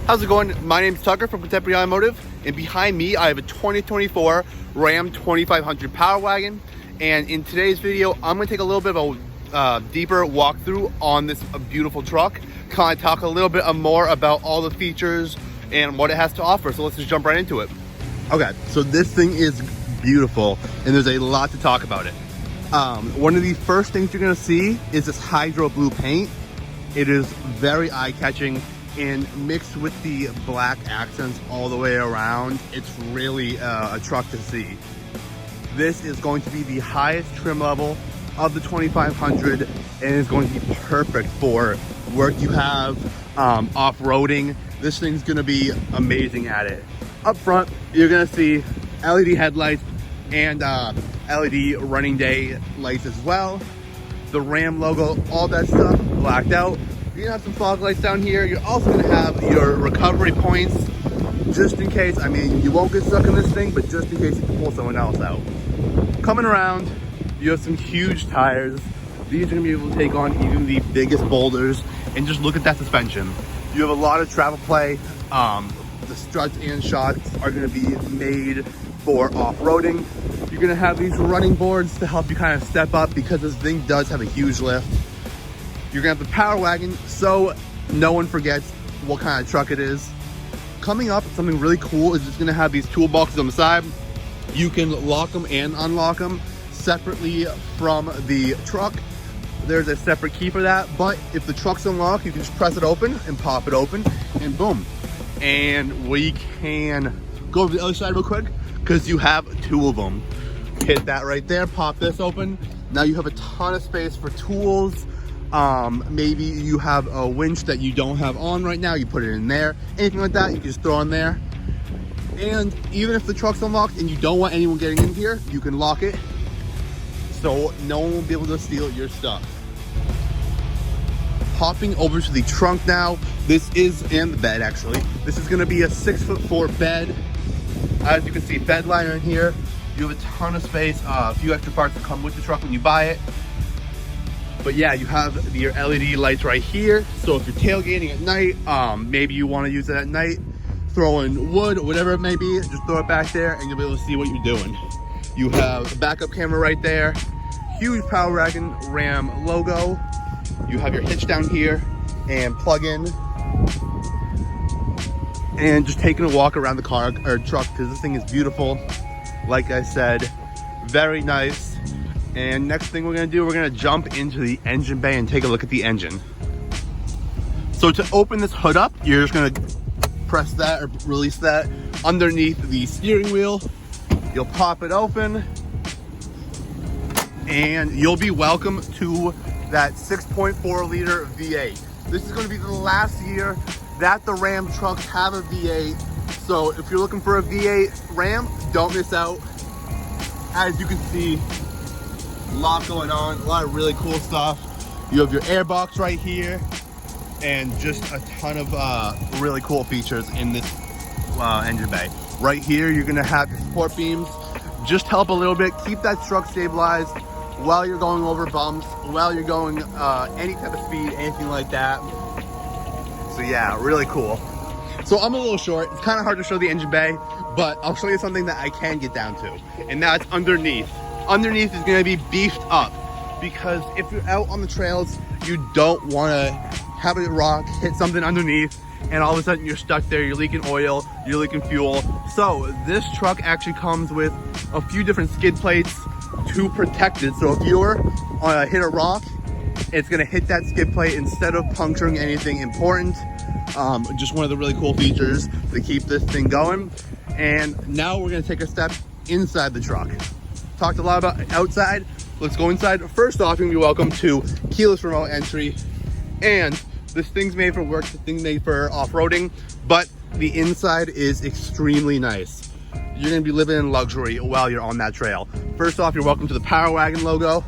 How's it going? My name's Tucker from Contemporary Automotive, and behind me I have a 2024 Ram 2500 Power Wagon. And in today's video, I'm going to take a little bit of a deeper walkthrough on this beautiful truck, kind of talk a little bit more about all the features and what it has to offer. So let's just jump right into it. Okay, so this thing is beautiful, and there's a lot to talk about it. One of the first things you're going to see is this hydro blue paint. It is very eye-catching, and mixed with the black accents all the way around, it's really a truck to see. This is going to be the highest trim level of the 2500, and is going to be perfect for work you have, off-roading. This thing's going to be amazing at it. Up front, you're going to see LED headlights and LED running day lights as well. The Ram logo, all that stuff blacked out. You're gonna have some fog lights down here. You're also gonna have your recovery points, just in case. I mean, you won't get stuck in this thing, but just in case you can pull someone else out. Coming around, you have some huge tires. These are gonna be able to take on even the biggest boulders. And just look at that suspension. You have a lot of travel play. The struts and shocks are gonna be made for off-roading. You're gonna have these running boards to help you kind of step up, because this thing does have a huge lift. You're gonna have the Power Wagon, so no one forgets what kind of truck it is. Coming up, something really cool is it's gonna have these toolboxes on the side. You can lock them and unlock them separately from the truck. There's a separate key for that, but if the truck's unlocked, you can just press it open and pop it open, and boom. And we can go to the other side real quick, because you have two of them. Hit that right there, pop this open. Now you have a ton of space for tools. Maybe you have a winch that you don't have on right now, you put it in there. Anything like that, you can just throw in there. And even if the truck's unlocked and you don't want anyone getting in here, you can lock it so no one will be able to steal your stuff. Hopping over to the trunk now, and the bed actually. This is gonna be a 6'4" bed. As you can see, bed liner in here. You have a ton of space, a few extra parts that come with the truck when you buy it. But yeah, you have your LED lights right here. So if you're tailgating at night, maybe you want to use it at night, throwing wood or whatever it may be, just throw it back there and you'll be able to see what you're doing. You have a backup camera right there, huge Power Wagon Ram logo. You have your hitch down here and plug in. And just taking a walk around the car or truck, because this thing is beautiful. Like I said, very nice. And next thing we're gonna do, we're gonna jump into the engine bay and take a look at the engine. So to open this hood up, you're just gonna press that or release that underneath the steering wheel. You'll pop it open and you'll be welcome to that 6.4 liter V8. This is gonna be the last year that the Ram trucks have a V8. So if you're looking for a V8 Ram, don't miss out. As you can see, a lot going on, a lot of really cool stuff. You have your air box right here, and just a ton of really cool features in this engine bay. Right here, you're gonna have your support beams. Just help a little bit, keep that truck stabilized while you're going over bumps, while you're going any type of speed, anything like that. So yeah, really cool. So I'm a little short, it's kind of hard to show the engine bay, but I'll show you something that I can get down to, and that's underneath. Underneath is gonna be beefed up, because if you're out on the trails, you don't wanna have a rock hit something underneath and all of a sudden you're stuck there, you're leaking oil, you're leaking fuel. So this truck actually comes with a few different skid plates to protect it. So if you're hit a rock, it's gonna hit that skid plate instead of puncturing anything important. Just one of the really cool features to keep this thing going. And now we're gonna take a step inside the truck. Talked a lot about outside, let's go inside. First off, you're gonna be welcome to keyless remote entry, and this thing's made for work, this thing's made for off-roading, but the inside is extremely nice. You're gonna be living in luxury while you're on that trail. First off, you're welcome to the Power Wagon logo,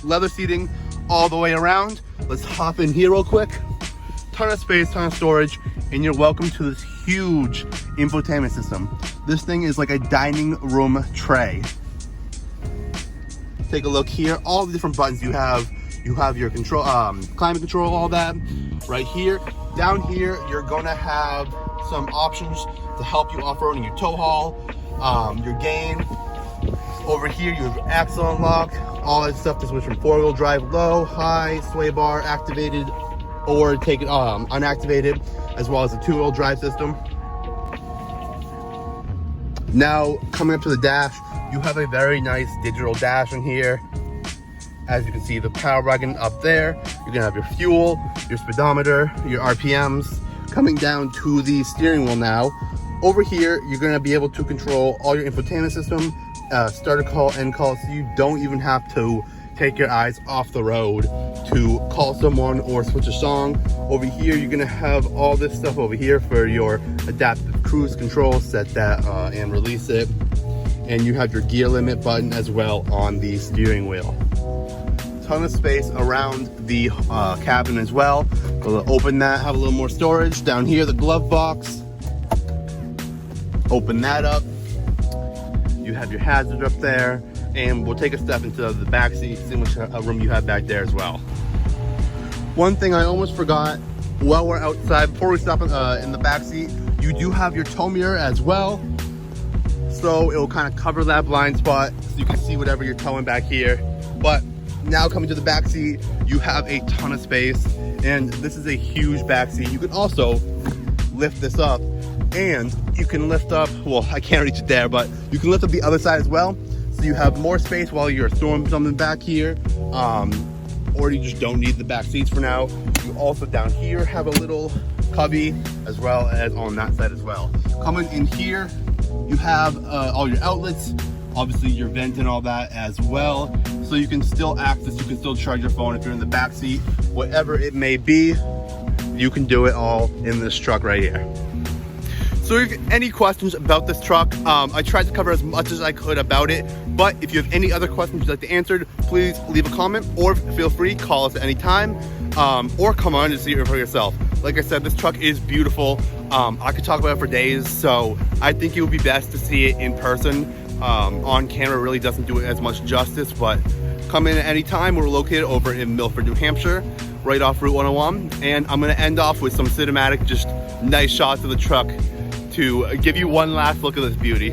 leather seating all the way around. Let's hop in here real quick. Ton of space, ton of storage, and you're welcome to this huge infotainment system. This thing is like a dining room tray. Take a look here, all the different buttons you have. You have your control, climate control, all that right here. Down here, you're gonna have some options to help you off-roading your tow haul, your gain. Over here, you have axle unlock, all that stuff to switch from 4-wheel drive low, high, sway bar, activated, or take it unactivated, as well as the 2-wheel drive system. Now, coming up to the dash, you have a very nice digital dash in here. As you can see, the Power Wagon up there. You're gonna have your fuel, your speedometer, your RPMs. Coming down to the steering wheel now. Over here, you're gonna be able to control all your infotainment system, start a call, end call, so you don't even have to take your eyes off the road to call someone or switch a song. Over here, you're gonna have all this stuff over here for your adaptive cruise control, set that and release it. And you have your gear limit button as well on the steering wheel. Ton of space around the cabin as well. We'll open that, have a little more storage. Down here, the glove box. Open that up. You have your hazard up there, and we'll take a step into the back seat, see how much room you have back there as well. One thing I almost forgot while we're outside, before we stop in the back seat, you do have your tow mirror as well. So it will kind of cover that blind spot so you can see whatever you're towing back here. But now coming to the back seat, you have a ton of space, and this is a huge back seat. You can also lift this up, and you can lift up, well, I can't reach it there, but you can lift up the other side as well. So you have more space while you're throwing something back here, or you just don't need the back seats for now. You also down here have a little cubby as well as on that side as well. Coming in here, you have all your outlets, obviously your vent and all that as well. So you can still access, you can still charge your phone if you're in the back seat, whatever it may be, you can do it all in this truck right here. So if you have any questions about this truck, I tried to cover as much as I could about it, but if you have any other questions you'd like to answer, please leave a comment, or feel free, call us at any time, or come on and see it for yourself. Like I said, this truck is beautiful. I could talk about it for days, so I think it would be best to see it in person. On camera really doesn't do it as much justice, but come in at any time. We're located over in Milford, New Hampshire, right off Route 101, and I'm gonna end off with some cinematic, just nice shots of the truck to give you one last look at this beauty.